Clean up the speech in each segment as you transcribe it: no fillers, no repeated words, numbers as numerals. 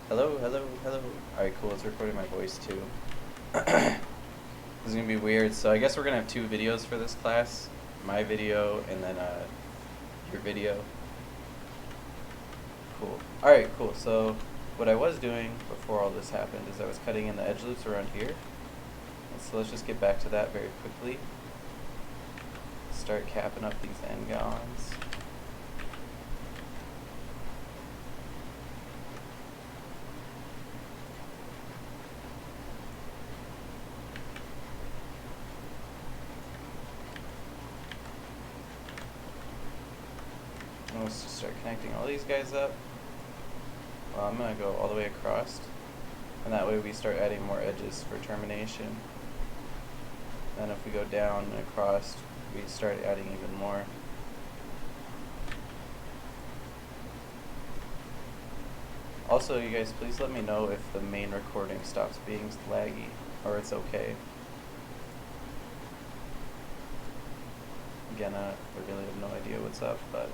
Hello, hello, hello. Alright, cool. It's recording my voice too. This is gonna be weird. So I guess we're gonna have two videos for this class. My video and then your video. Cool. Alright, cool. So what I was doing before all this happened is I was cutting in the edge loops around here. And so let's just get back to that very quickly. Start capping up these end gons. And let's just start connecting all these guys up. Well, I'm going to go all the way across. And that way we start adding more edges for termination. Then if we go down and across, we start adding even more. Also, you guys, please let me know if the main recording stops being laggy, or it's okay. Again, I really have no idea what's up, but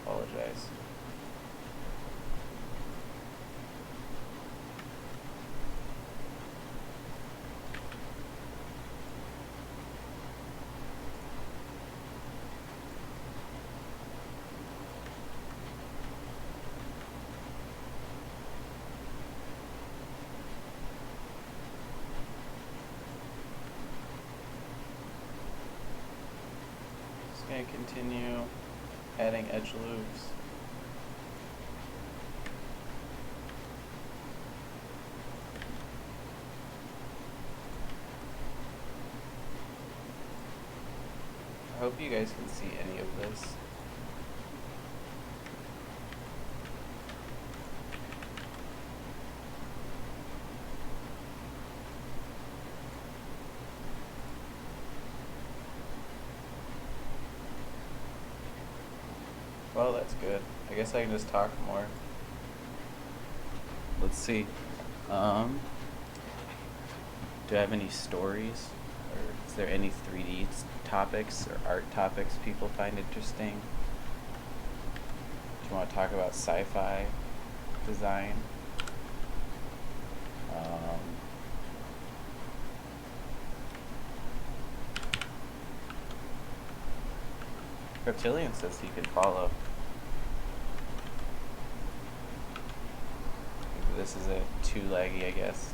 apologize. Just going to continue adding edge loops. I hope you guys can see any of this. Well, that's good. I guess I can just talk more. Let's see. Do I have any stories? Or is there any 3D topics or art topics people find interesting? Do you want to talk about sci-fi design? Reptilian says he could follow. This is too laggy, I guess.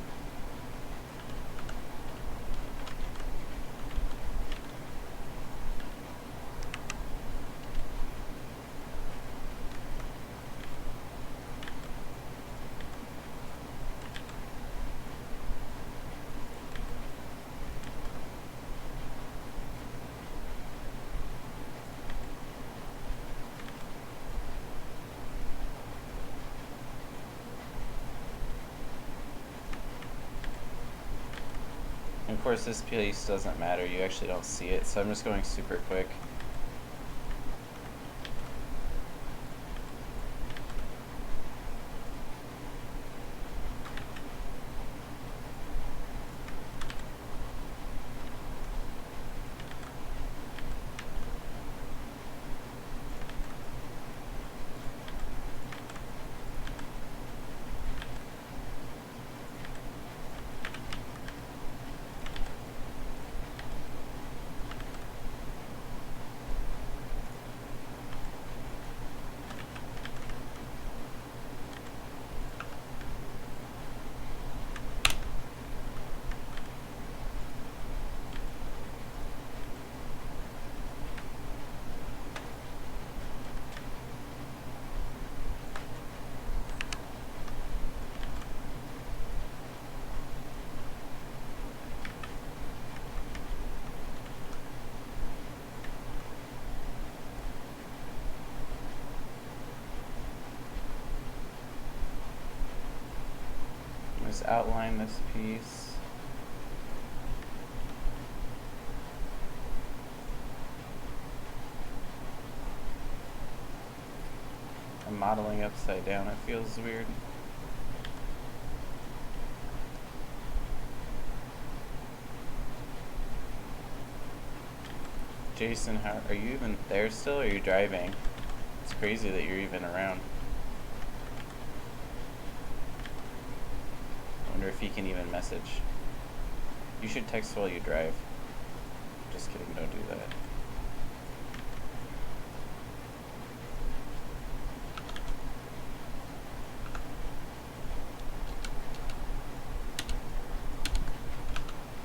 And of course, this piece doesn't matter. You actually don't see it, so I'm just going super quick. Just outline this piece. I'm modeling upside down. It feels weird. Jason, are you even there still, or are you driving? It's crazy that you're even around. Wonder if he can even message. You should text while you drive. Just kidding, don't do that.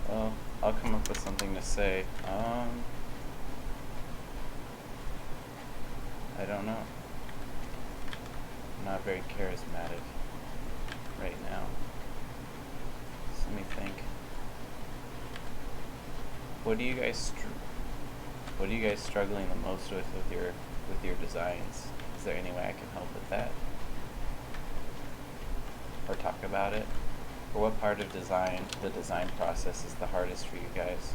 Well, I'll come up with something to say. I don't know. I'm not very charismatic right now. So let me think. What are you guys struggling the most with your designs? Is there any way I can help with that? Or talk about it? Or what part of the design process is the hardest for you guys?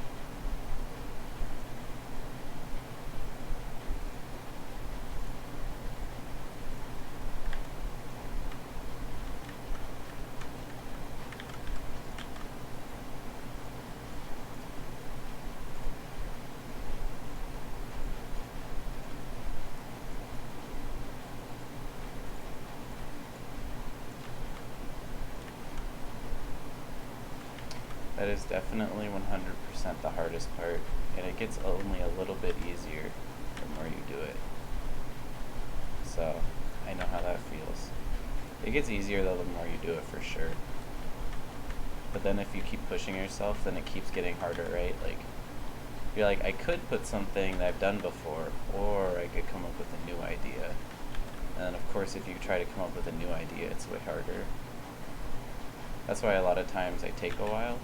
That is definitely 100% the hardest part, and it gets only a little bit easier the more you do it. So, I know how that feels. It gets easier though the more you do it, for sure. But then if you keep pushing yourself, then it keeps getting harder, right? Like, you're like, I could put something that I've done before, or I could come up with a new idea. And then of course if you try to come up with a new idea, it's way harder. That's why a lot of times I take a while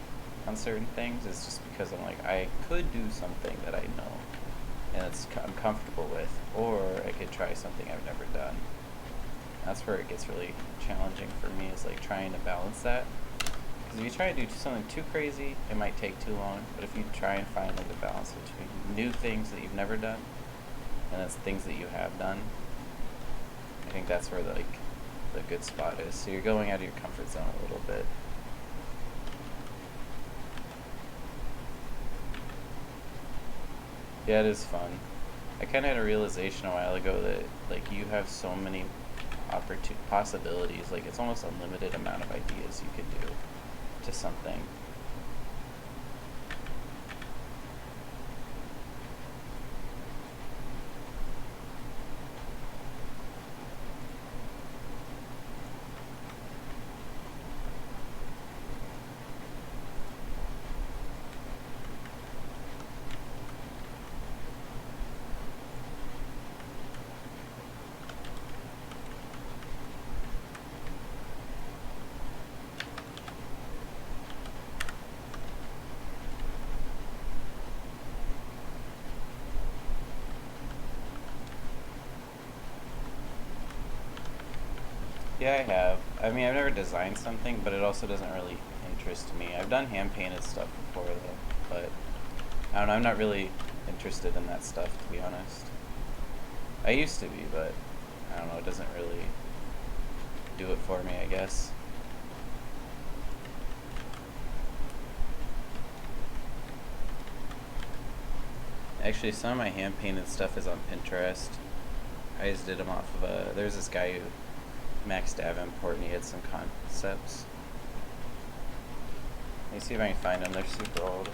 on certain things, is just because I'm like, I could do something that I know and I'm comfortable with, or I could try something I've never done. That's where it gets really challenging for me, is like trying to balance that. Because if you try to do something too crazy, it might take too long, but if you try and find like a balance between new things that you've never done and that's things that you have done, I think that's where the good spot is. So you're going out of your comfort zone a little bit. Yeah, it is fun. I kind of had a realization a while ago that like you have so many possibilities. Like it's almost unlimited amount of ideas you could do to something. Yeah, I have. I mean, I've never designed something, but it also doesn't really interest me. I've done hand-painted stuff before, though, but I don't know, I'm not really interested in that stuff, to be honest. I used to be, but I don't know, it doesn't really do it for me, I guess. Actually, some of my hand-painted stuff is on Pinterest. I just did them off of there's this guy who, Max Davenport, and he had some concepts. Let me see if I can find them. They're super old.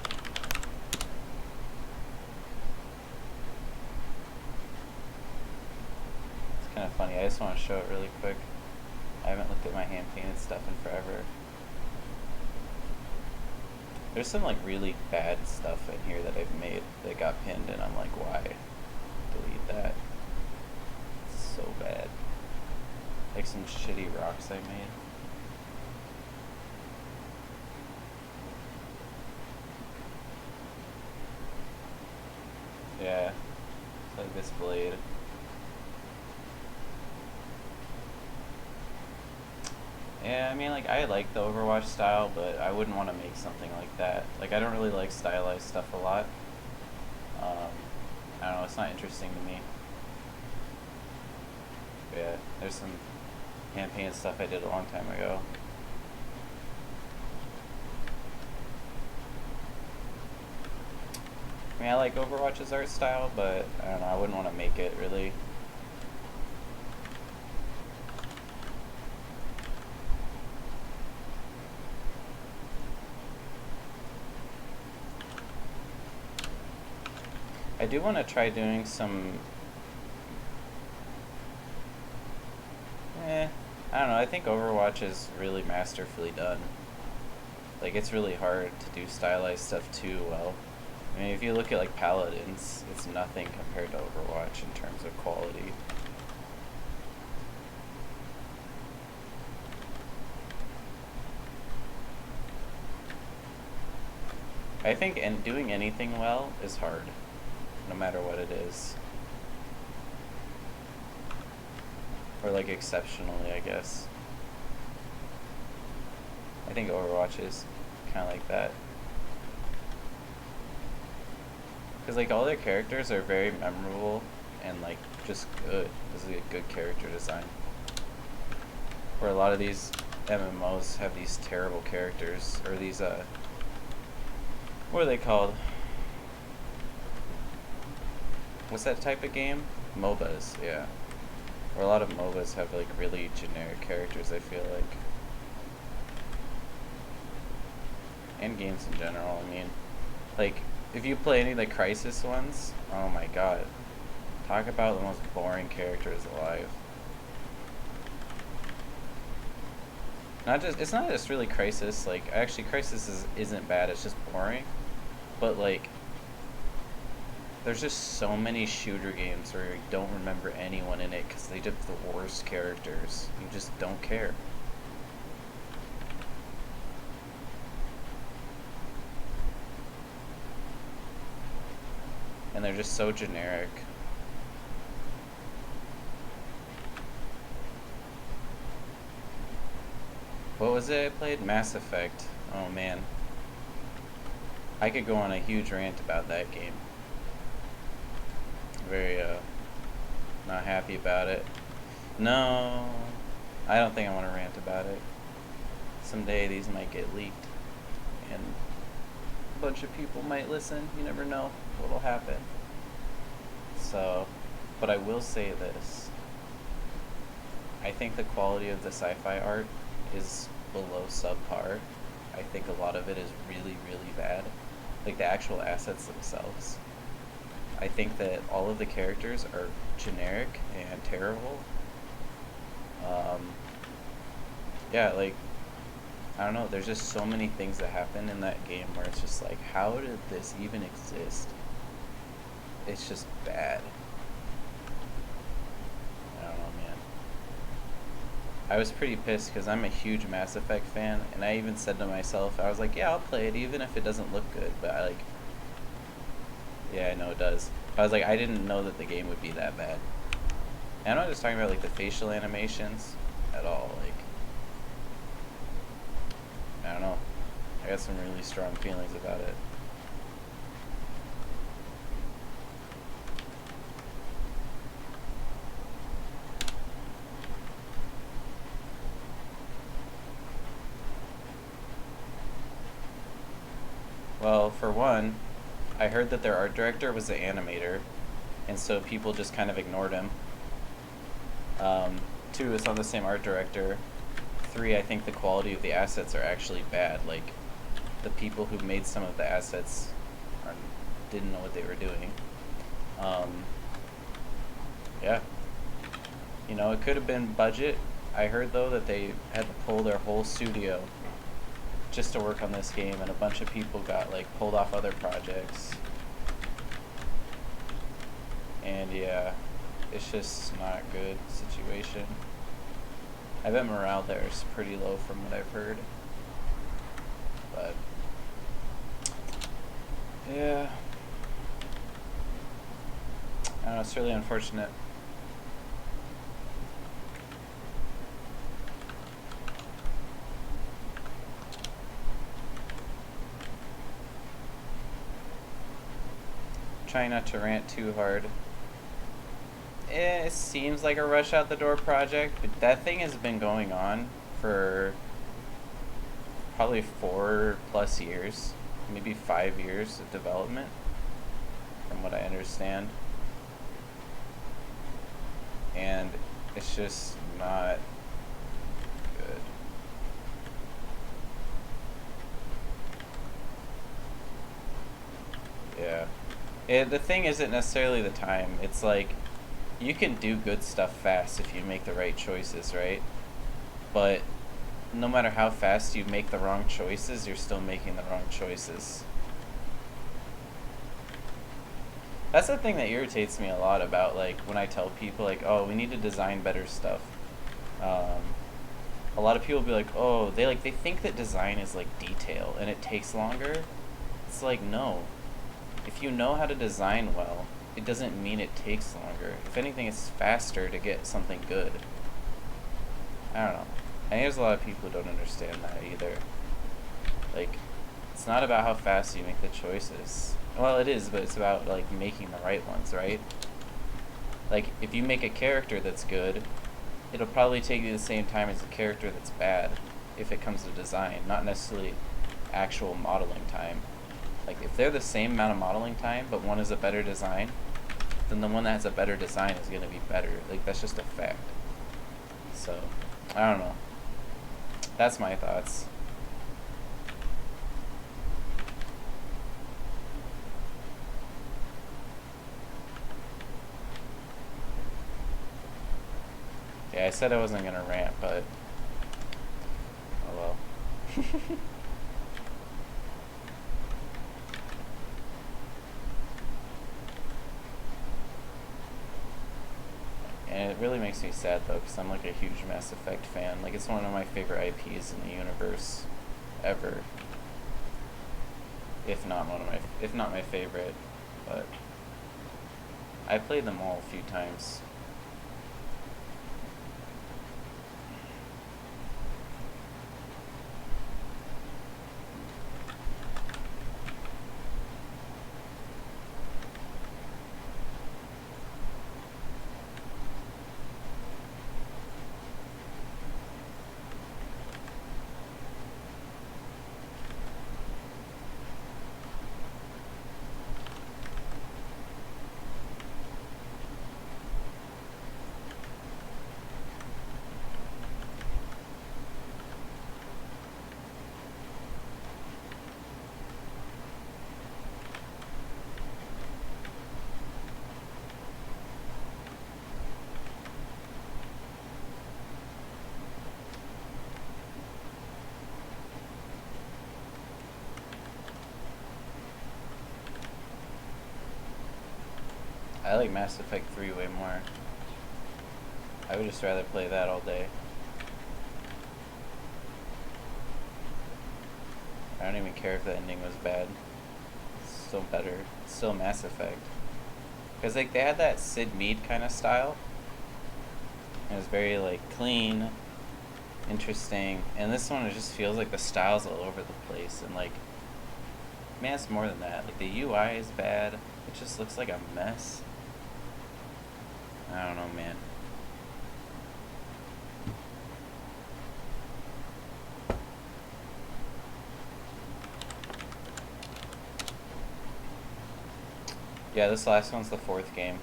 It's kind of funny. I just want to show it really quick. I haven't looked at my hand-painted stuff in forever. There's some like really bad stuff in here that I've made that got pinned, and I'm like, why? Delete that. It's so bad. Like some shitty rocks I made. Yeah, it's like this blade. Yeah, I mean, like, I like the Overwatch style, but I wouldn't want to make something like that. Like, I don't really like stylized stuff a lot. I don't know, it's not interesting to me. But yeah, there's some hand-painted stuff I did a long time ago. I mean, I like Overwatch's art style, but I don't know, I wouldn't want to make it, really. I do want to try doing some... I don't know, I think Overwatch is really masterfully done. Like, it's really hard to do stylized stuff too well. I mean, if you look at, like, Paladins, it's nothing compared to Overwatch in terms of quality. I think doing anything well is hard, no matter what it is. Or, like, exceptionally, I guess. I think Overwatch is kind of like that. Because, like, all their characters are very memorable and, like, just good. This is a good character design. Where a lot of these MMOs have these terrible characters, or these, what are they called? What's that type of game? MOBAs, yeah. Where a lot of MOBAs have, like, really generic characters, I feel like. And games in general, I mean. Like, if you play any of the Crisis ones, oh my god. Talk about the most boring characters alive. It's not just really Crisis, like, actually Crisis isn't bad, it's just boring. But, like, there's just so many shooter games where you don't remember anyone in it because they did the worst characters. You just don't care. And they're just so generic. What was it I played? Mass Effect. Oh man. I could go on a huge rant about that game. Very, not happy about it. No, I don't think I want to rant about it. Someday these might get leaked, and a bunch of people might listen. You never know what'll happen. So, but I will say this. I think the quality of the sci-fi art is below subpar. I think a lot of it is really, really bad. Like the actual assets themselves. I think that all of the characters are generic and terrible. Yeah, like, I don't know, there's just so many things that happen in that game where it's just like, how did this even exist? It's just bad. I don't know, man. I was pretty pissed because I'm a huge Mass Effect fan, and I even said to myself, I was like, yeah, I'll play it even if it doesn't look good, but I like... Yeah, I know it does. I was like, I didn't know that the game would be that bad. And I'm not just talking about, like, the facial animations at all, like... I don't know. I got some really strong feelings about it. Well, for one, I heard that their art director was the animator, and so people just kind of ignored him. 2, it's on the same art director. 3, I think the quality of the assets are actually bad. Like, the people who made some of the assets didn't know what they were doing. Yeah. You know, it could have been budget. I heard, though, that they had to pull their whole studio just to work on this game, and a bunch of people got, like, pulled off other projects. And, yeah, it's just not a good situation. I bet morale there is pretty low from what I've heard. But, yeah. I don't know, it's really unfortunate. Trying not to rant too hard. It seems like a rush out the door project, but that thing has been going on for probably 4+ years, maybe 5 years of development, from what I understand. And it's just not good. Yeah. The thing isn't necessarily the time. It's like, you can do good stuff fast if you make the right choices, right? But no matter how fast you make the wrong choices, you're still making the wrong choices. That's the thing that irritates me a lot about, like, when I tell people, like, oh, we need to design better stuff. A lot of people be like, oh, they think that design is like detail and it takes longer. It's like, no. If you know how to design well, it doesn't mean it takes longer. If anything, it's faster to get something good. I don't know. I think there's a lot of people who don't understand that either. Like, it's not about how fast you make the choices. Well, it is, but it's about, like, making the right ones, right? Like, if you make a character that's good, it'll probably take you the same time as a character that's bad, if it comes to design, not necessarily actual modeling time. Like, if they're the same amount of modeling time, but one is a better design, then the one that has a better design is going to be better. Like, that's just a fact. So, I don't know. That's my thoughts. Yeah, I said I wasn't going to rant, but oh well. And it really makes me sad, though, because I'm like a huge Mass Effect fan. Like, it's one of my favorite IPs in the universe ever. If not my favorite. But I played them all a few times. I like Mass Effect 3 way more. I would just rather play that all day. I don't even care if the ending was bad. It's still better. It's still Mass Effect. Because, like, they had that Sid Mead kind of style. It was very, like, clean, interesting. And this one, it just feels like the style's all over the place. And, like, man, it's more than that. Like, the UI is bad. It just looks like a mess. I don't know, man. Yeah, this last one's the 4th game.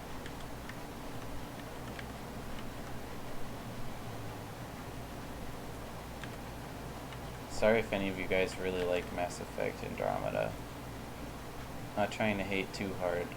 Sorry if any of you guys really like Mass Effect Andromeda. Not trying to hate too hard.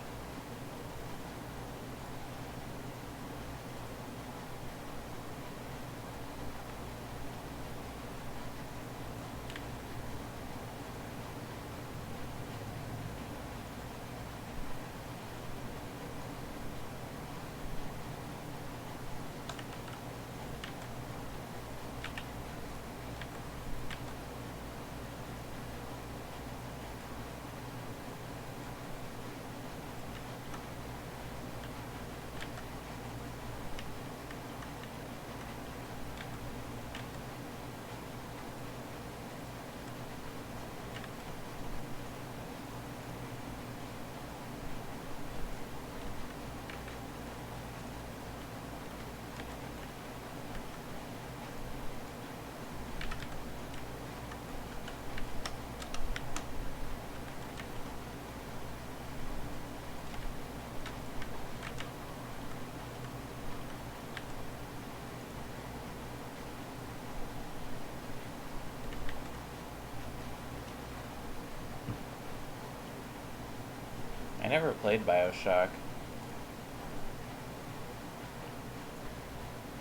never played BioShock.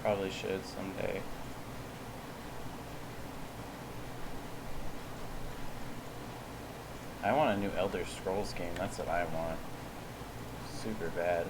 Probably should someday. I want a new Elder Scrolls game, that's what I want. Super bad.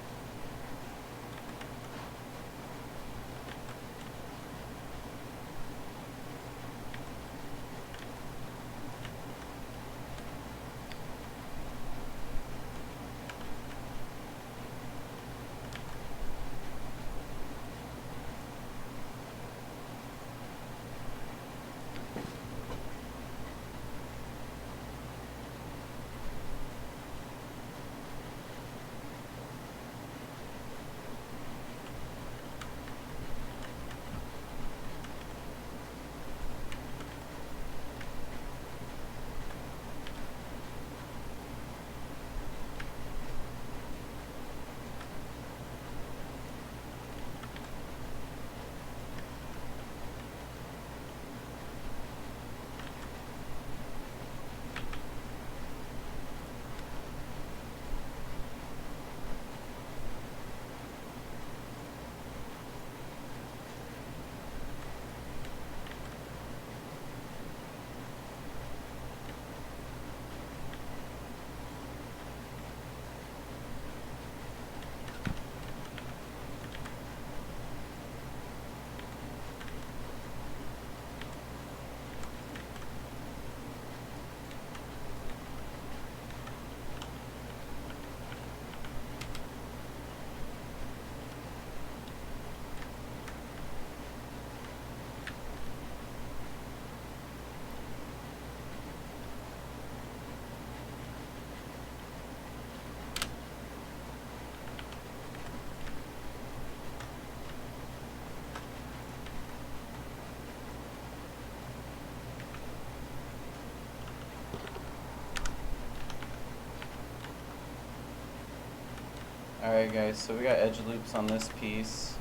Alright guys, so we got edge loops on this piece.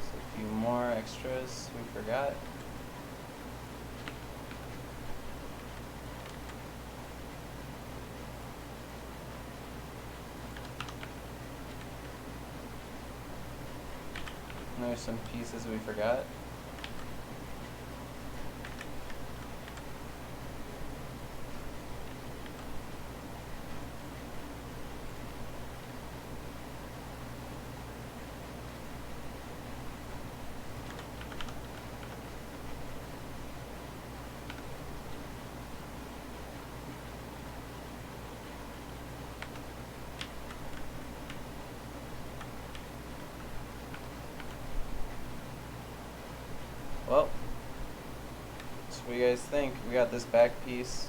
So a few more extras we forgot. And there's some pieces we forgot. Well, so what do you guys think? We got this back piece.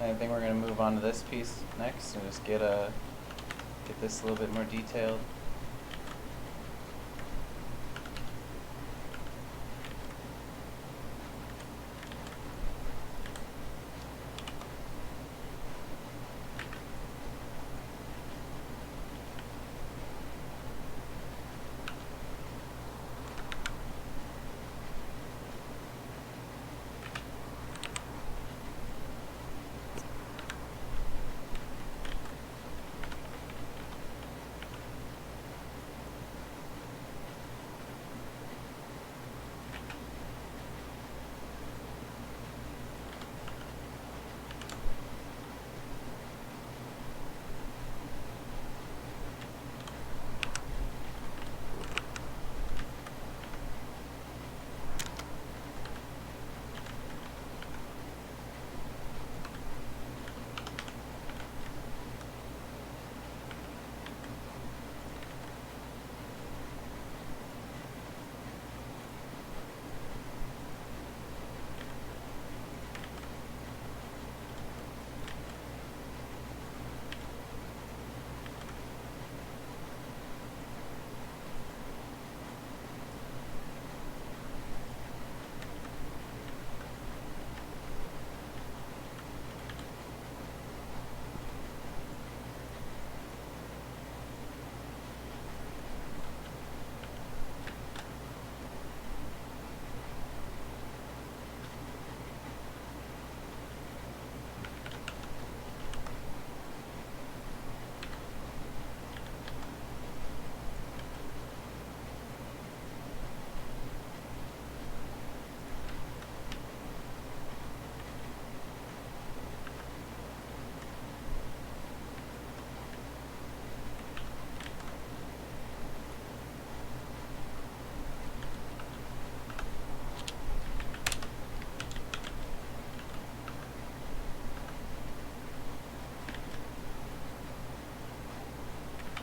I think we're gonna move on to this piece next and just get this a little bit more detailed.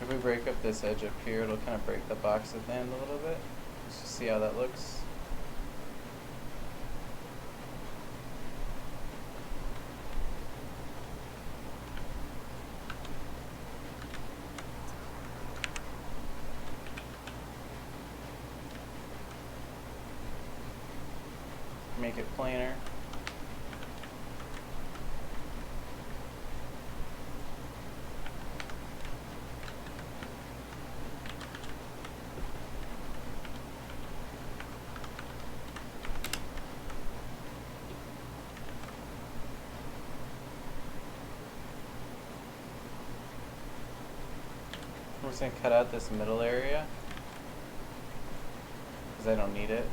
If we break up this edge up here, it'll kind of break the box at the end a little bit. Let's just see how that looks. Make it planar. I'm just going to cut out this middle area because I don't need it.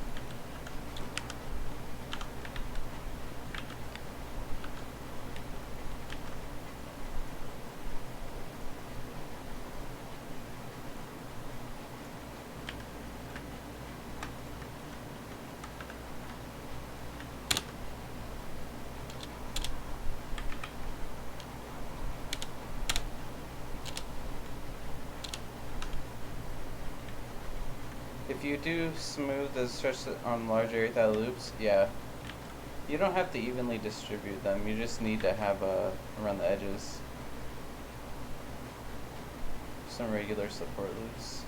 If you do smooth the stretch on large area without loops, yeah, you don't have to evenly distribute them. You just need to have around the edges some regular support loops.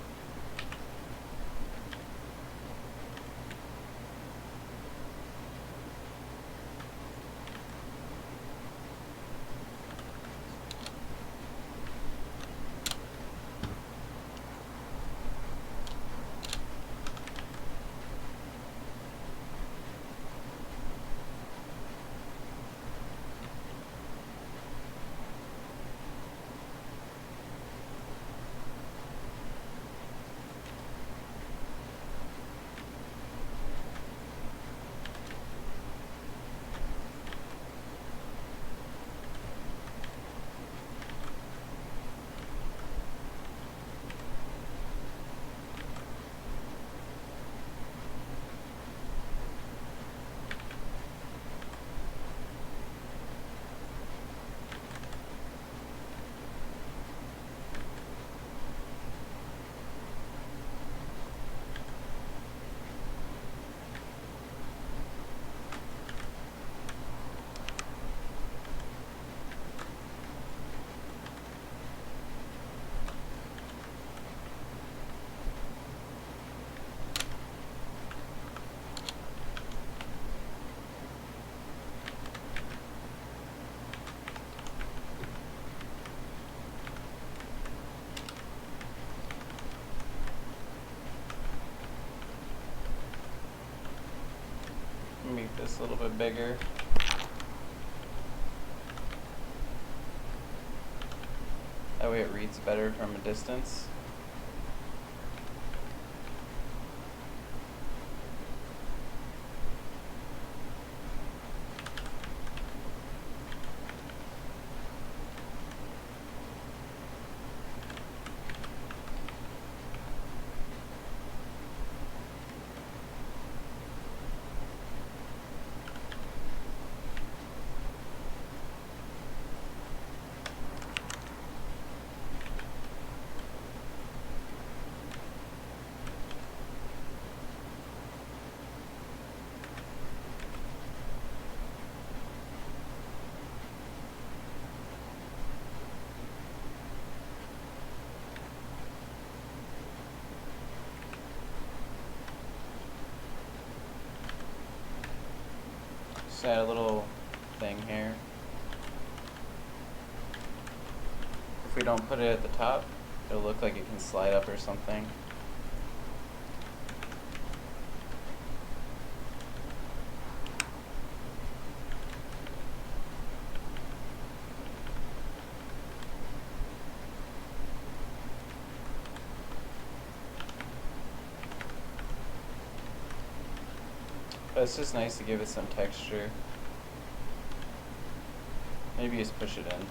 Make this a little bit bigger. That way it reads better from a distance. Just add a little thing here. If we don't put it at the top, it'll look like it can slide up or something. But it's just nice to give it some texture. Maybe just push it in.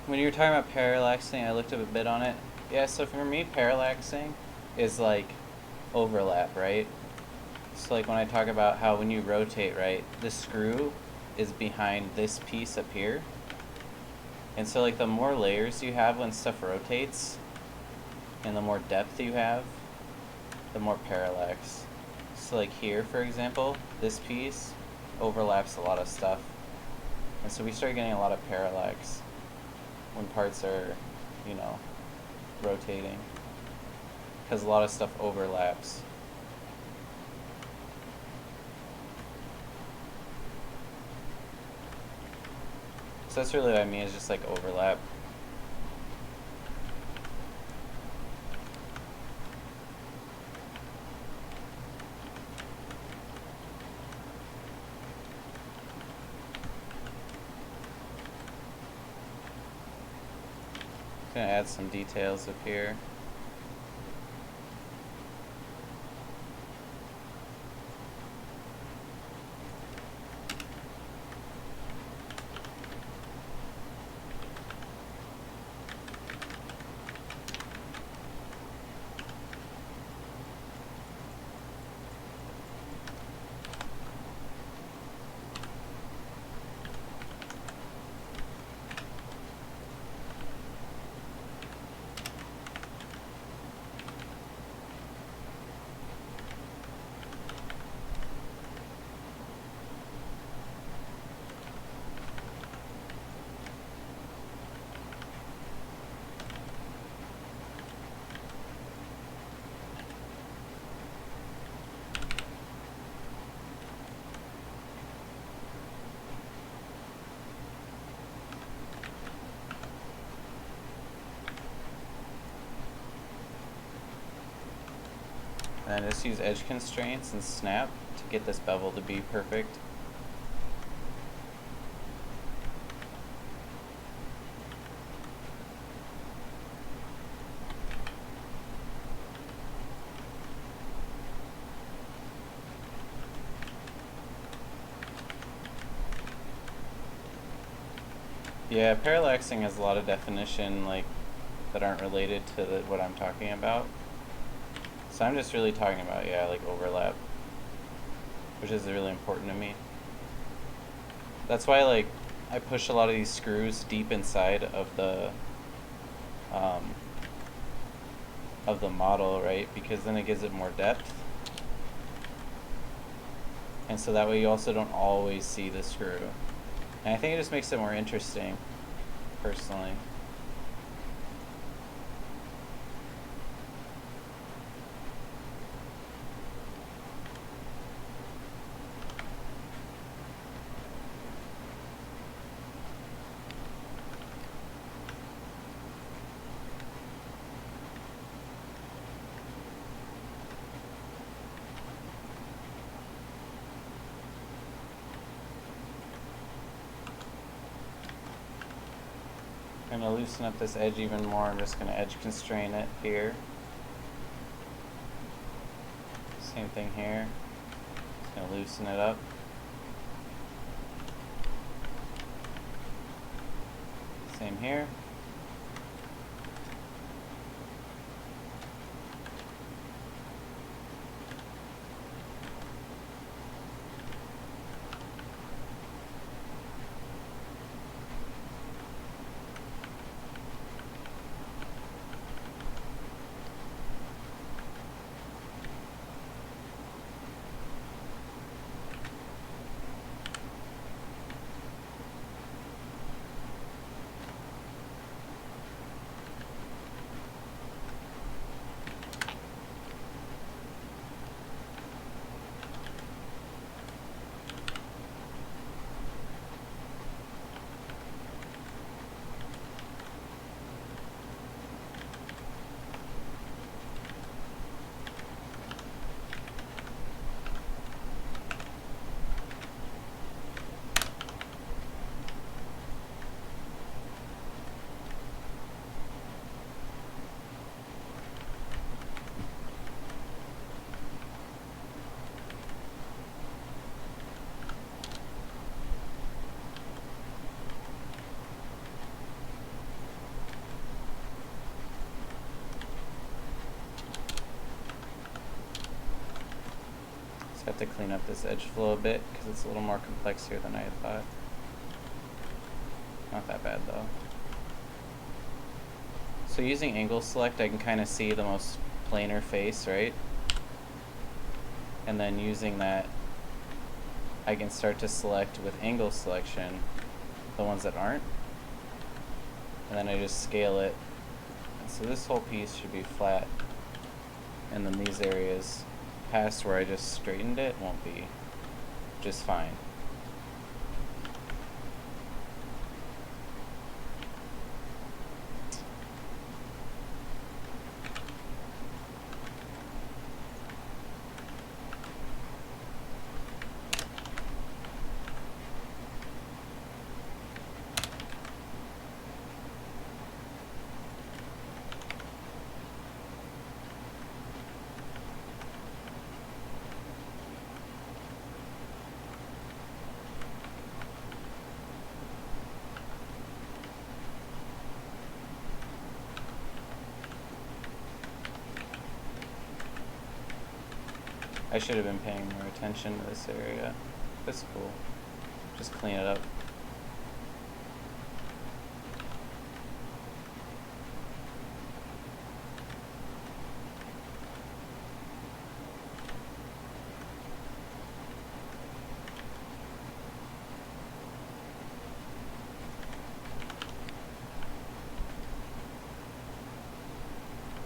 when you were talking about parallaxing, I looked up a bit on it. Yeah, so for me, parallaxing is like overlap, right? So like when I talk about how when you rotate, right, the screw is behind this piece up here. And so like the more layers you have when stuff rotates, and the more depth you have, the more parallax. So like here, for example, this piece overlaps a lot of stuff. And so we start getting a lot of parallax when parts are, you know, rotating. Because a lot of stuff overlaps. So that's really what I mean, is just like overlap. Gonna add some details up here. And then just use edge constraints and snap to get this bevel to be perfect. Yeah, parallaxing has a lot of definition like that aren't related to what I'm talking about. So I'm just really talking about, yeah, like overlap, which is really important to me. That's why like I push a lot of these screws deep inside of the model, right? Because then it gives it more depth. And so that way you also don't always see the screw. And I think it just makes it more interesting, personally. I'm going to loosen up this edge even more. I'm just going to edge constrain it here. Same thing here. Just going to loosen it up. Same here. Just have to clean up this edge flow a bit because it's a little more complex here than I had thought. Not that bad though. So using angle select, I can kind of see the most planar face, right? And then using that, I can start to select with angle selection the ones that aren't. And then I just scale it. And so this whole piece should be flat. And then these areas past where I just straightened it won't be, just fine. I should have been paying more attention to this area. That's cool. Just clean it up.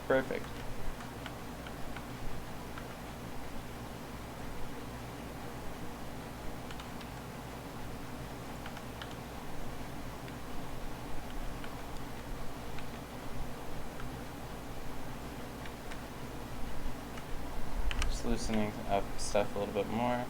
Perfect. Just loosening up stuff a little bit more.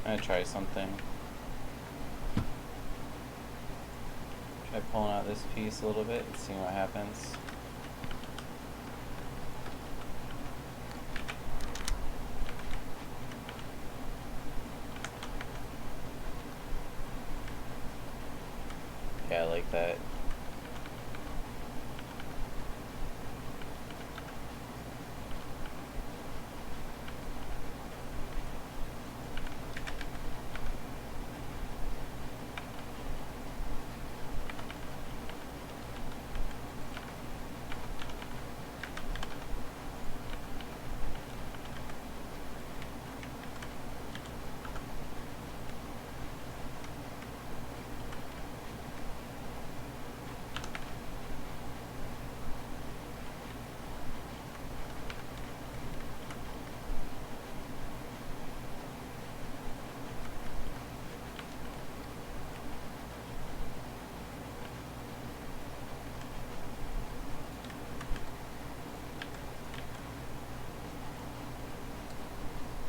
I'm gonna try something. Try pulling out this piece a little bit and seeing what happens. Yeah, I like that.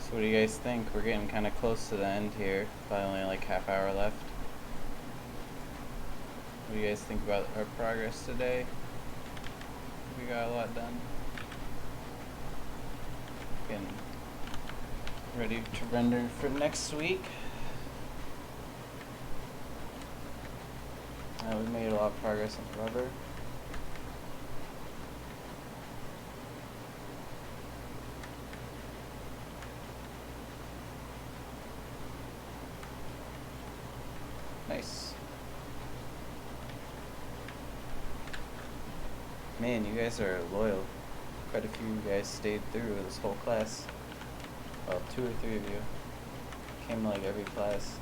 So what do you guys think? We're getting kind of close to the end here. Probably only like half hour left. What do you guys think about our progress today? We got a lot done. Getting ready to render for next week. We made a lot of progress on the rubber. Nice. Man, you guys are loyal. Quite a few of you guys stayed through this whole class. Well, 2 or 3 of you. Came like every class.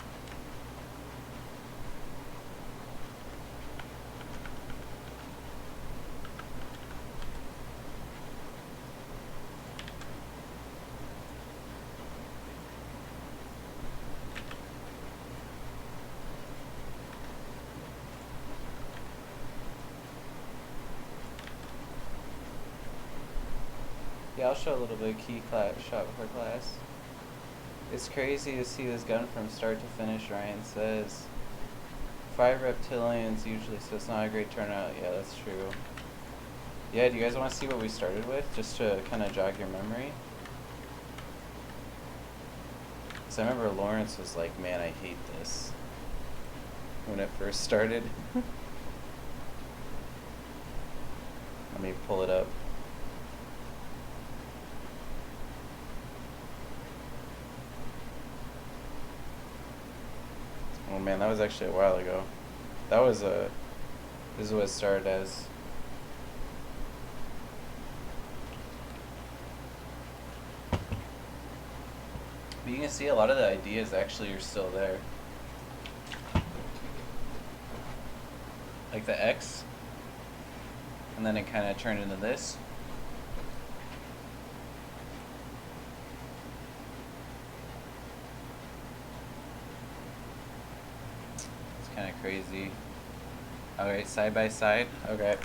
Yeah, I'll show a little bit of key shot before class. It's crazy to see this gun from start to finish, Ryan says. 5 reptilians usually, so it's not a great turnout. Yeah, that's true. Yeah, do you guys want to see what we started with, just to kind of jog your memory? Because I remember Lawrence was like, man, I hate this, when it first started. Let me pull it up. Oh man, that was actually a while ago. This is what it started as. But you can see a lot of the ideas actually are still there. Like the X, and then it kind of turned into this. It's kind of crazy. Okay, side by side. Okay.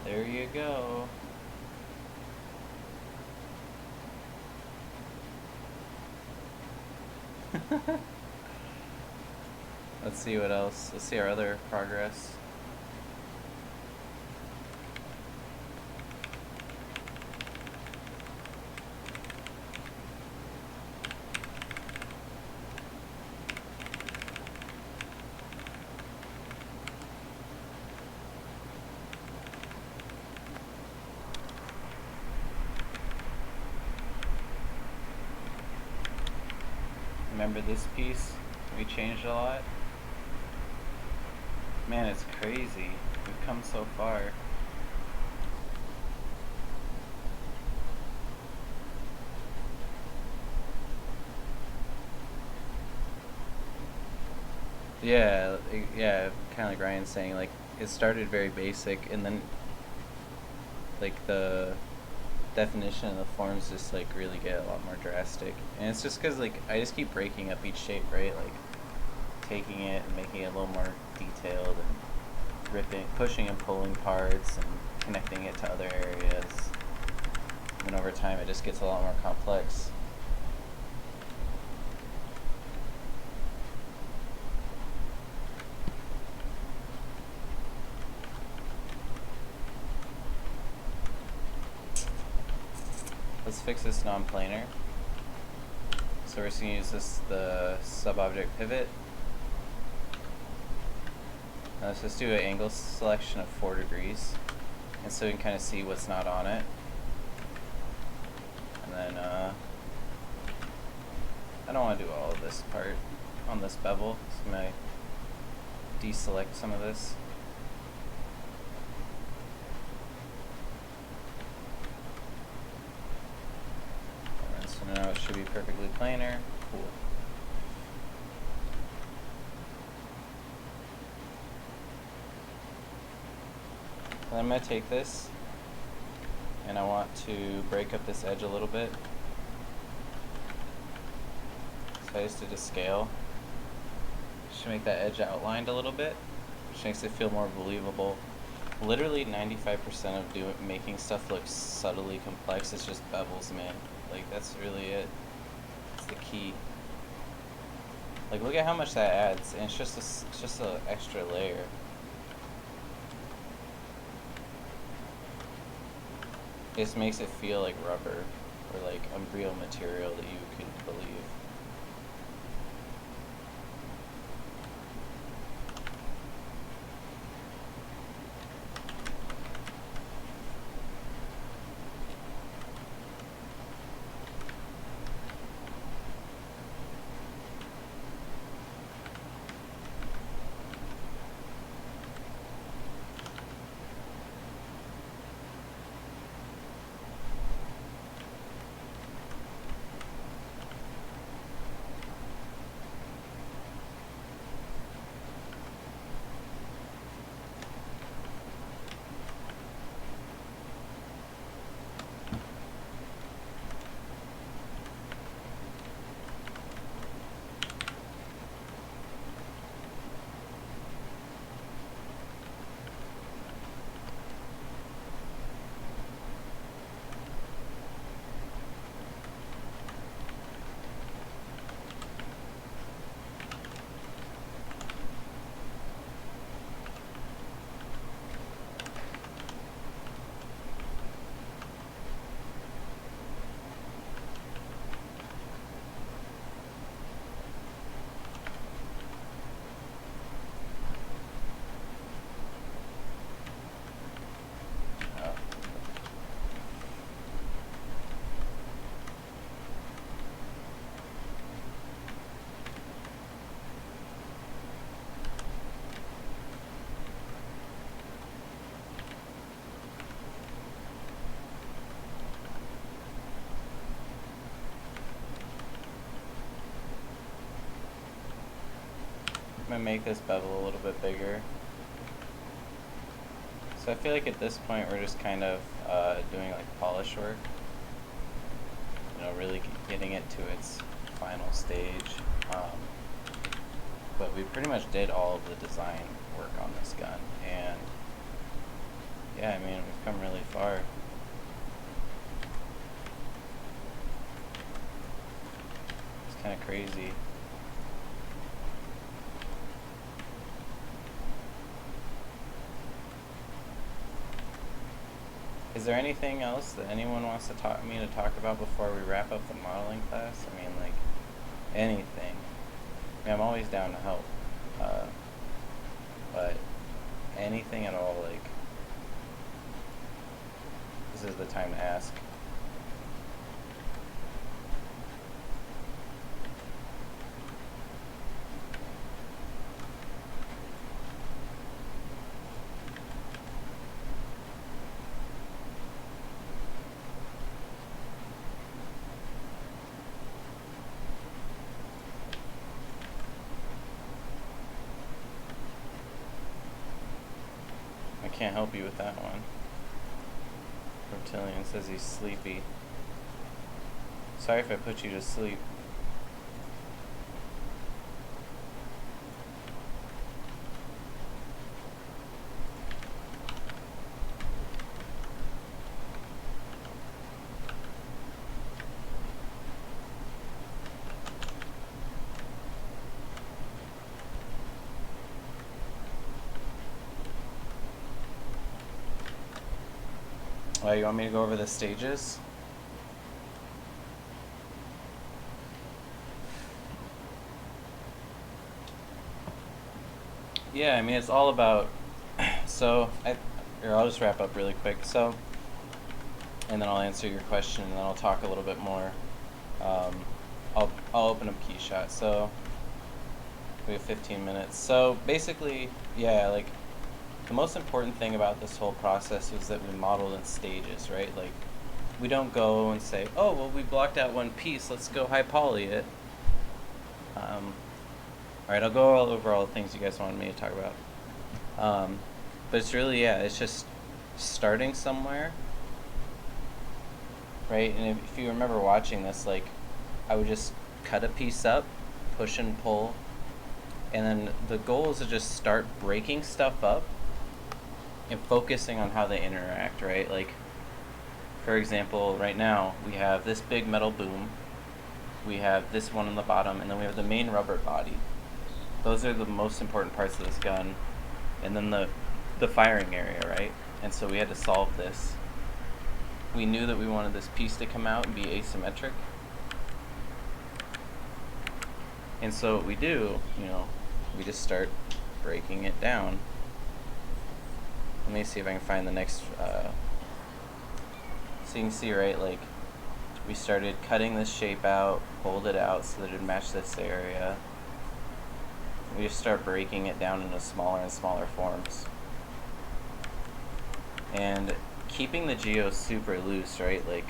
There you go. Let's see what else. Let's see our other progress. Remember this piece? We changed a lot. Man, it's crazy. We've come so far. Yeah, yeah, kind of like Ryan's saying, like, it started very basic, and then, like, the definition of the forms just, like, really get a lot more drastic. And it's just because, like, I just keep breaking up each shape, right? Like, taking it and making it a little more detailed, and ripping, pushing and pulling parts, and connecting it to other areas. And over time, it just gets a lot more complex. Let's fix this non-planar. So we're just going to use the sub-object pivot. Now let's just do an angle selection of 4 degrees, and so we can kind of see what's not on it. And then I don't want to do all of this part on this bevel, so I'm going to deselect some of this. So now it should be perfectly planar. Cool. And I'm going to take this, and I want to break up this edge a little bit. So I just did a scale. Just to make that edge outlined a little bit, which makes it feel more believable. Literally 95% of making stuff look subtly complex is just bevels, man. Like, that's really it. It's the key. Like, look at how much that adds, and it's just an extra layer. It just makes it feel like rubber, or like a real material that you can believe. I'm gonna make this bevel a little bit bigger. So I feel like at this point we're just kind of doing like polish work. You know, really getting it to its final stage. But we pretty much did all of the design work on this gun, and yeah, I mean, we've come really far. It's kind of crazy. Is there anything else that anyone wants to talk about before we wrap up the modeling class? I mean, like, anything. I mean, I'm always down to help. But anything at all, like, this is the time to ask. I can't help you with that one. Reptilian says he's sleepy. Sorry if I put you to sleep. You want me to go over the stages? Yeah, I mean, it's all about, so, I'll just wrap up really quick, so, and then I'll answer your question, and then I'll talk a little bit more. I'll open up key shot, so, we have 15 minutes. So, basically, yeah, like, the most important thing about this whole process was that we modeled in stages, right? Like, we don't go and say, oh, well, we blocked out one piece, let's go high poly it. Alright, I'll go over all the things you guys wanted me to talk about. But it's really, yeah, it's just starting somewhere, right? And if you remember watching this, like, I would just cut a piece up, push and pull, and then the goal is to just start breaking stuff up and focusing on how they interact, right? Like, for example, right now we have this big metal boom, we have this one on the bottom, and then we have the main rubber body. Those are the most important parts of this gun, and then the firing area, right? And so we had to solve this. We knew that we wanted this piece to come out and be asymmetric, and so what we do, you know, we just start breaking it down. Let me see if I can find the next, so you can see, right, like, we started cutting this shape out, pulled it out so that it would match this area. We just start breaking it down into smaller and smaller forms. And keeping the geo super loose, right, like,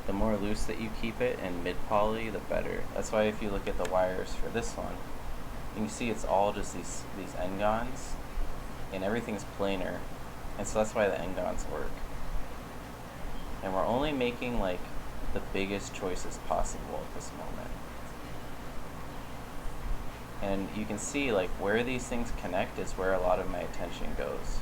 the more loose that you keep it in mid-poly, the better. That's why if you look at the wires for this one, you can see it's all just these n-gons, and everything's planar, and so that's why the n-gons work. And we're only making, like, the biggest choices possible at this moment. And you can see, like, where these things connect is where a lot of my attention goes.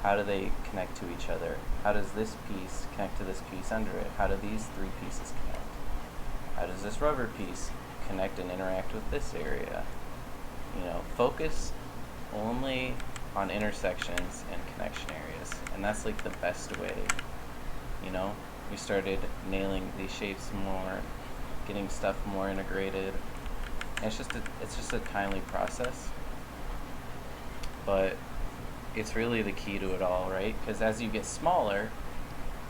How do they connect to each other? How does this piece connect to this piece under it? How do these three pieces connect? How does this rubber piece connect and interact with this area? You know, focus only on intersections and connection areas, and that's like the best way. You know, we started nailing these shapes more, getting stuff more integrated. And it's just a timely process, but it's really the key to it all, right? Because as you get smaller,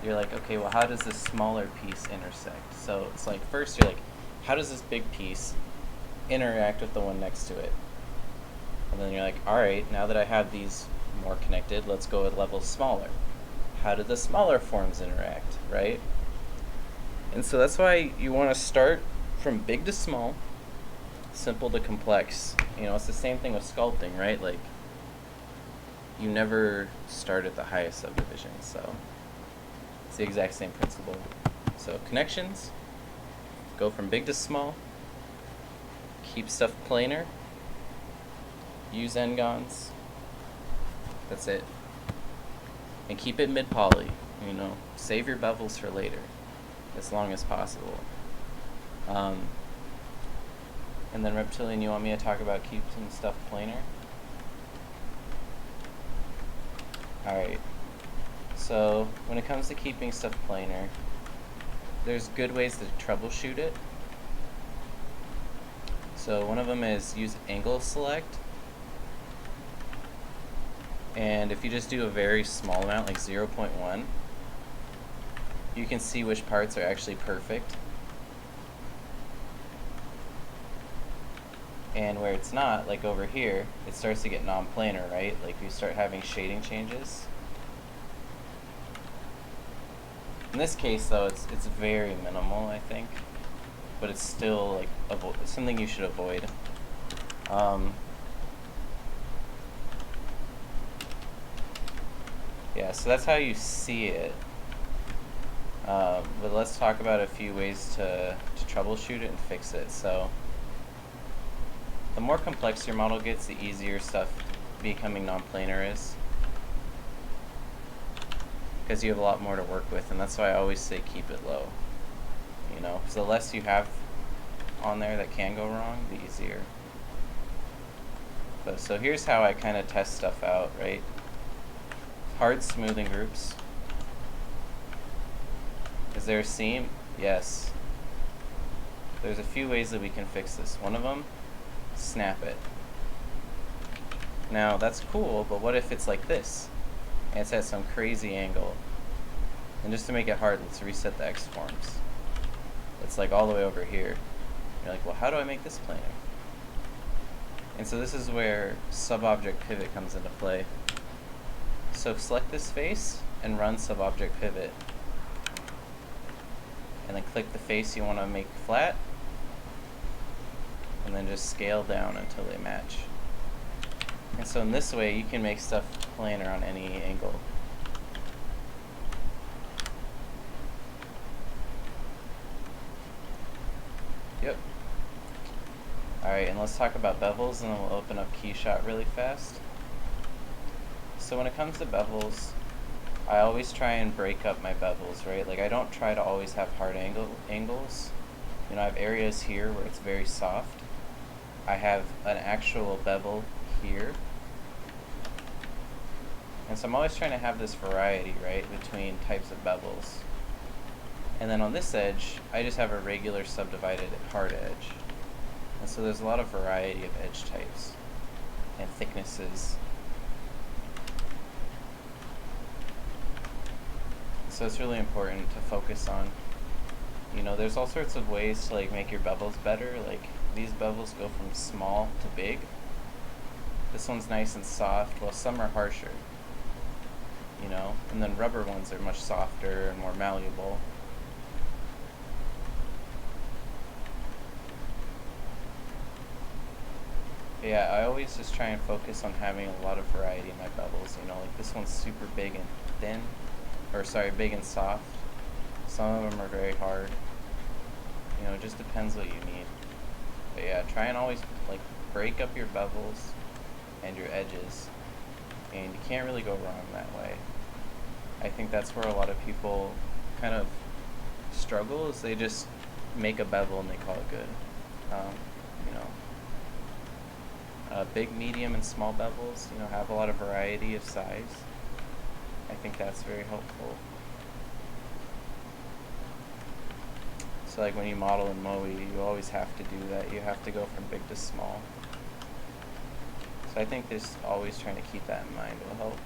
you're like, okay, well, how does this smaller piece intersect? So it's like, first you're like, how does this big piece interact with the one next to it? And then you're like, all right, now that I have these more connected, let's go with levels smaller. How do the smaller forms interact, right? And so that's why you want to start from big to small, simple to complex. You know, it's the same thing with sculpting, right? Like, you never start at the highest subdivision, so it's the exact same principle. So connections, go from big to small, keep stuff planar, use n-gons, that's it. And keep it mid-poly, you know, save your bevels for later, as long as possible. And then Reptilian, you want me to talk about keeping stuff planar? Alright, so when it comes to keeping stuff planar, there's good ways to troubleshoot it. So one of them is use angle select. And if you just do a very small amount, like 0.1, you can see which parts are actually perfect. And where it's not, like over here, it starts to get non-planar, right? Like you start having shading changes. In this case, though, it's very minimal, I think, but it's still like something you should avoid. Yeah, so that's how you see it. But let's talk about a few ways to troubleshoot it and fix it. So the more complex your model gets, the easier stuff becoming non-planar is, because you have a lot more to work with, and that's why I always say keep it low. You know, because the less you have on there that can go wrong, the easier. But so here's how I kind of test stuff out, right? Hard smoothing groups. Is there a seam? Yes. There's a few ways that we can fix this. One of them, snap it. Now that's cool, but what if it's like this? And it's at some crazy angle. And just to make it hard, let's reset the X-forms. It's like all the way over here. You're like, well, how do I make this planar? And so this is where sub-object pivot comes into play. So select this face and run sub-object pivot. And then click the face you want to make flat. And then just scale down until they match. And so in this way, you can make stuff planar on any angle. Yep. Alright, and let's talk about bevels, and then we'll open up KeyShot really fast. So when it comes to bevels, I always try and break up my bevels, right? Like I don't try to always have hard angles. You know, I have areas here where it's very soft. I have an actual bevel here. And so I'm always trying to have this variety, right, between types of bevels. And then on this edge, I just have a regular subdivided hard edge. And so there's a lot of variety of edge types and thicknesses. So it's really important to focus on, you know, there's all sorts of ways to like make your bevels better. Like these bevels go from small to big. This one's nice and soft, while some are harsher, you know, and then rubber ones are much softer and more malleable. Yeah, I always just try and focus on having a lot of variety in my bevels, you know, like this one's super big and thin, or sorry, big and soft. Some of them are very hard. You know, it just depends what you need. But yeah, try and always like break up your bevels and your edges, and you can't really go wrong that way. I think that's where a lot of people kind of struggle, is they just make a bevel and they call it good. You know, big, medium, and small bevels, you know, have a lot of variety of size. I think that's very helpful. So like when you model in MOE, you always have to do that. You have to go from big to small. So I think just always trying to keep that in mind will help.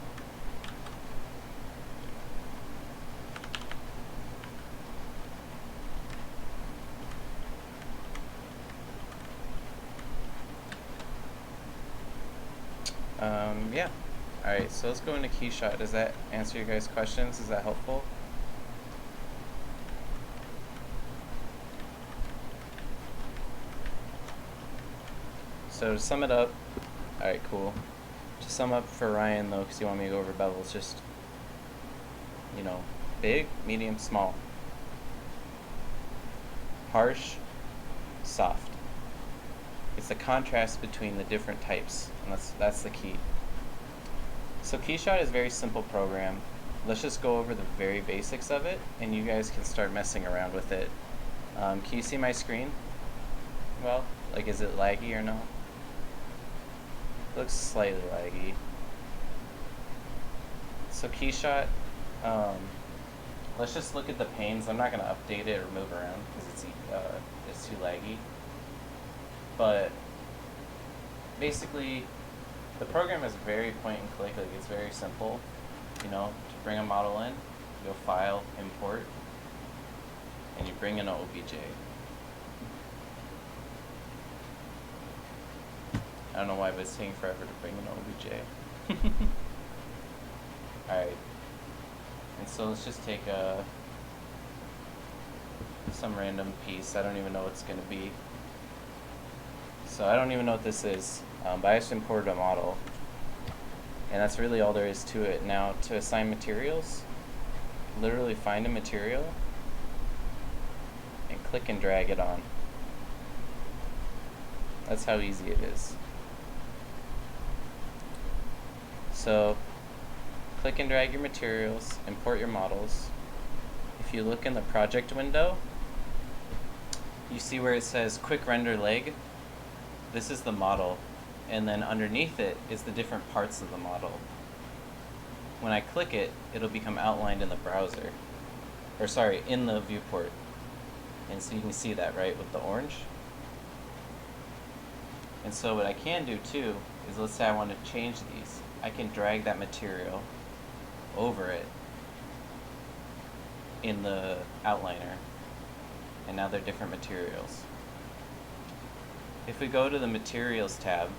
Yeah. Alright, so let's go into KeyShot. Does that answer your guys' questions? Is that helpful? So to sum it up, alright, cool. To sum up for Ryan though, because you want me to go over bevels, just, you know, big, medium, small. Harsh, soft. It's the contrast between the different types, and that's the key. So KeyShot is a very simple program. Let's just go over the very basics of it, and you guys can start messing around with it. Can you see my screen? Well, like, is it laggy or no? It looks slightly laggy. So KeyShot, let's just look at the panes. I'm not going to update it or move around because it's too laggy. But basically, the program is very point and click. Like, it's very simple. You know, to bring a model in, you go File, Import, and you bring in an OBJ. I don't know why, but it's taking forever to bring in an OBJ. Alright. And so let's just take some random piece. I don't even know what it's going to be. So I don't even know what this is, but I just imported a model. And that's really all there is to it. Now, to assign materials, literally find a material and click and drag it on. That's how easy it is. So, click and drag your materials, import your models. If you look in the project window, you see where it says quick render leg. This is the model, and then underneath it is the different parts of the model. When I click it, it'll become outlined in the browser, or sorry, in the viewport. And so you can see that, right, with the orange. And so what I can do too is, let's say I want to change these. I can drag that material over it in the outliner, and now they're different materials. If we go to the Materials tab,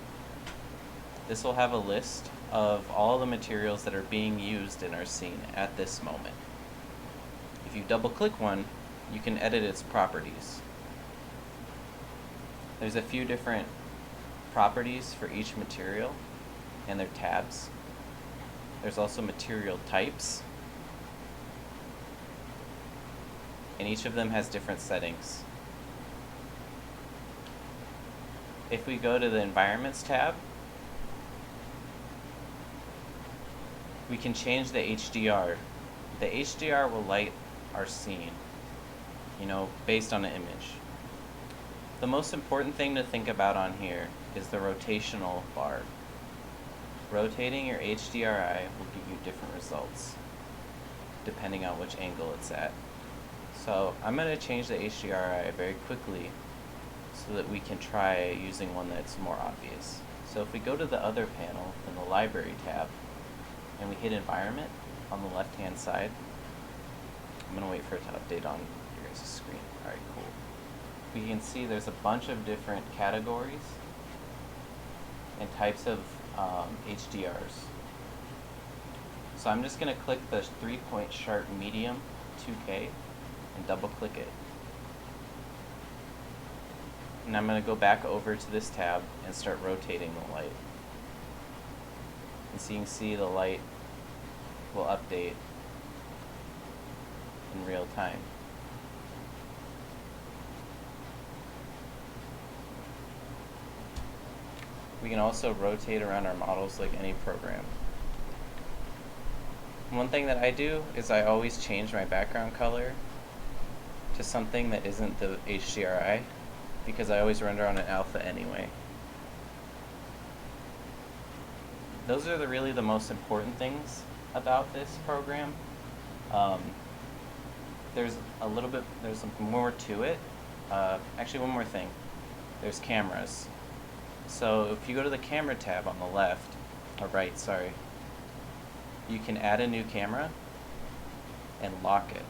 this will have a list of all the materials that are being used in our scene at this moment. If you double click one, you can edit its properties. There's a few different properties for each material and their tabs. There's also material types, and each of them has different settings. If we go to the Environments tab, we can change the HDR. The HDR will light our scene, you know, based on an image. The most important thing to think about on here is the rotational bar. Rotating your HDRI will give you different results depending on which angle it's at. So I'm going to change the HDRI very quickly so that we can try using one that's more obvious. So if we go to the other panel in the Library tab and we hit Environment on the left hand side, I'm going to wait for it to update on your guys' screen. Alright, cool. We can see there's a bunch of different categories and types of HDRs. So I'm just going to click the 3-point sharp medium 2K and double click it. And I'm going to go back over to this tab and start rotating the light. And so you can see the light will update in real time. We can also rotate around our models like any program. One thing that I do is I always change my background color to something that isn't the HDRI, because I always render on an alpha anyway. Those are really the most important things about this program. There's some more to it. Actually, one more thing. There's cameras. So if you go to the camera tab on the left, or right, sorry, you can add a new camera and lock it.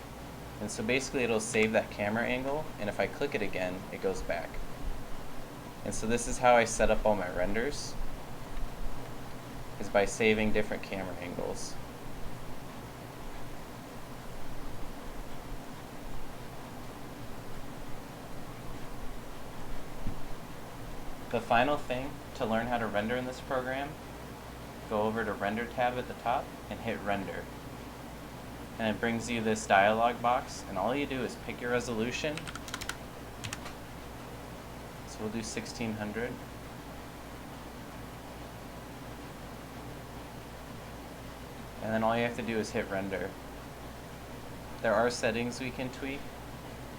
And so basically it'll save that camera angle, and if I click it again, it goes back. And so this is how I set up all my renders, is by saving different camera angles. the final thing to learn how to render in this program, go over to Render tab at the top and hit Render. And it brings you this dialog box, and all you do is pick your resolution. So we'll do 1600. And then all you have to do is hit Render. There are settings we can tweak,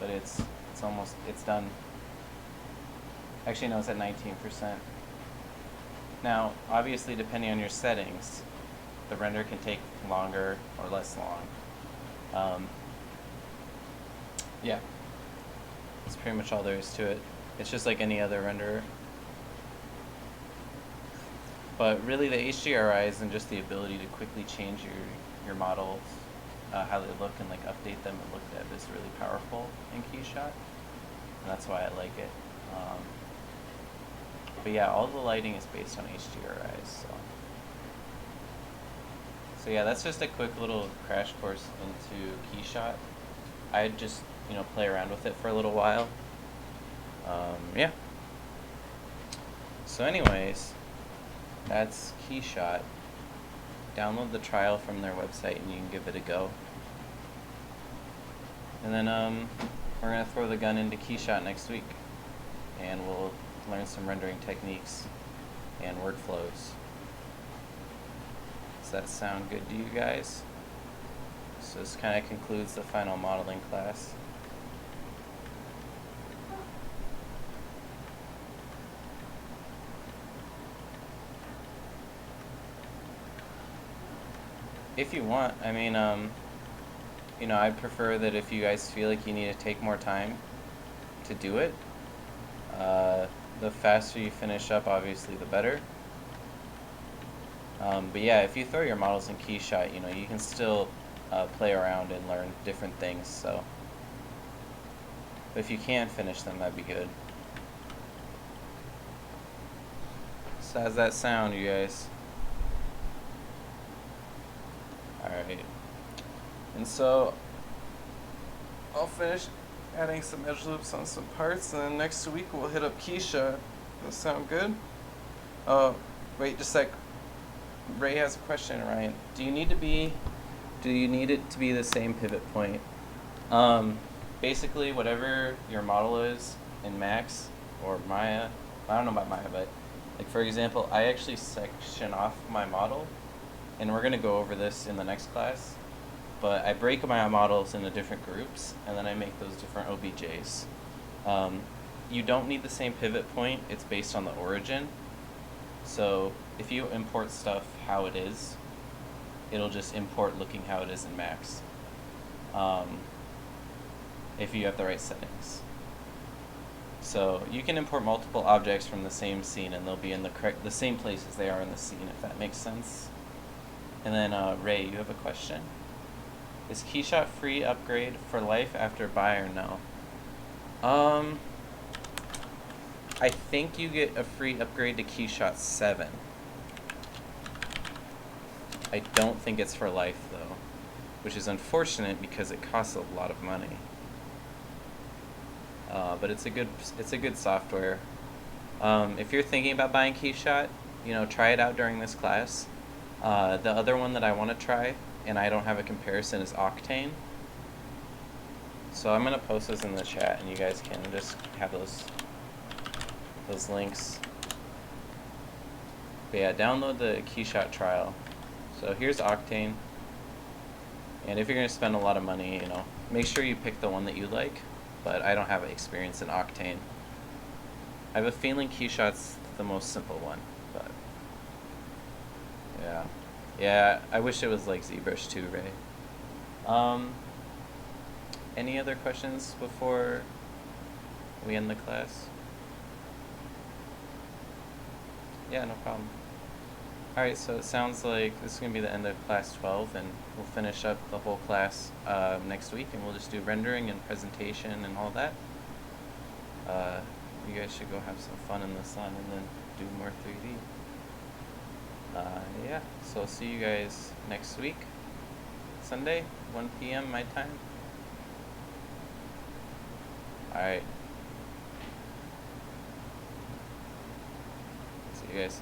but it's done. Actually, no, it's at 19%. Now, obviously, depending on your settings, the render can take longer or less long. Yeah, that's pretty much all there is to it. It's just like any other renderer. But really, the HDRI is just the ability to quickly change your models, how they look, and like update them and look at is really powerful in KeyShot, and that's why I like it. But yeah, all the lighting is based on HDRIs. So yeah, that's just a quick little crash course into KeyShot. I'd just play around with it for a little while. Yeah. So anyways, that's KeyShot. Download the trial from their website and you can give it a go. And then we're gonna throw the gun into KeyShot next week, and we'll learn some rendering techniques and workflows. Does that sound good to you guys? So this kind of concludes the final modeling class. If you want, I mean, I'd prefer that if you guys feel like you need to take more time to do it, the faster you finish up, obviously, the better. But yeah, if you throw your models in KeyShot, you can still play around and learn different things. So, but if you can finish them, that'd be good. So how's that sound, you guys? Alright. And so I'll finish adding some edge loops on some parts, and then next week we'll hit up KeyShot. Does that sound good? Oh, wait just a sec. Ray has a question, Ryan. Do you need it to be the same pivot point? Basically, whatever your model is in Max or Maya, I don't know about Maya, but like for example, I actually section off my model, and we're gonna go over this in the next class. But I break my models into different groups, and then I make those different OBJs. You don't need the same pivot point. It's based on the origin. So if you import stuff how it is, it'll just import looking how it is in Max. If you have the right settings. So you can import multiple objects from the same scene, and they'll be in the same places they are in the scene, if that makes sense. And then Ray, you have a question? Is KeyShot free upgrade for life after buy or no? I think you get a free upgrade to KeyShot 7. I don't think it's for life though, which is unfortunate because it costs a lot of money. But it's a good software. If you're thinking about buying KeyShot, try it out during this class. The other one that I want to try, and I don't have a comparison, is Octane. So I'm gonna post those in the chat, and you guys can just have those links. But yeah, download the KeyShot trial. So here's Octane, and if you're gonna spend a lot of money, make sure you pick the one that you like. But I don't have experience in Octane. I have a feeling KeyShot's the most simple one, but yeah, I wish it was like ZBrush too, Ray. Any other questions before we end the class? Yeah, no problem. Alright, so it sounds like this is going to be the end of class 12, and we'll finish up the whole class next week, and we'll just do rendering and presentation and all that. You guys should go have some fun in the sun and then do more 3D. Yeah, so I'll see you guys next week, Sunday, 1 p.m. my time. Alright. guys.